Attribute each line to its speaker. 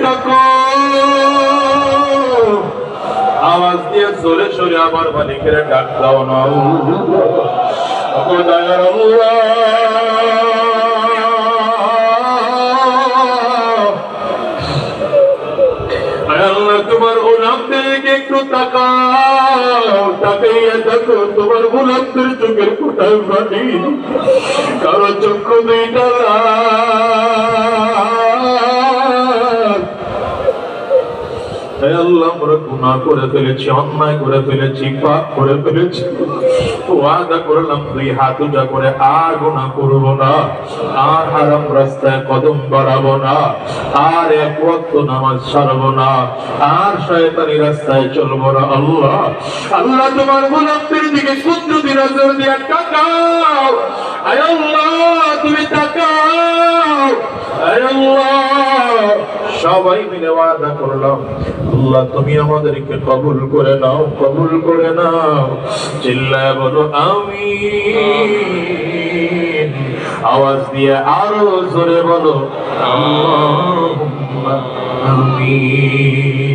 Speaker 1: থাকো, আওয়াজ দিয়ে জোরে সোরে আমার মালিকের ডাক দাও না। দয়ার আল্লাহ, আল্লাহ তোমার গোলামদের দিকে একটু তাকাও, তাকাইয়া দেখো তোমার গোলামদের চোখের কোথায় পানি, কারো চক্ষু দুইটা আল্লাহ আমরা গুনাহ করে ফেলেছি, অন্যায় করে ফেলেছি, পাপ করে ফেলেছি। ওয়াদা করলাম দুই হাত উঁচা করে আর গুনাহ করবো না, আর হারাম রাস্তায় কদম বাড়াবো না, আর এক ওয়াক্ত নামাজ ছাড়বো না, আর শয়তানি রাস্তায় চলবো না। আল্লাহ আল্লাহ তোমার গোলামদের দিকে কুদরতি নজর দিয়ে তাকাও। আয় আল্লাহ তুমি তাকাও। আয় আল্লাহ সবাই মিলে ওয়াদা করলাম, আল্লাহ তুমি আমাদেরকে কবুল করে নাও, কবুল করে নাও। চিল্লায় বলো আমিন। আওয়াজ দিয়ে আরো জোরে বলো আল্লাহুম্মা আমিন।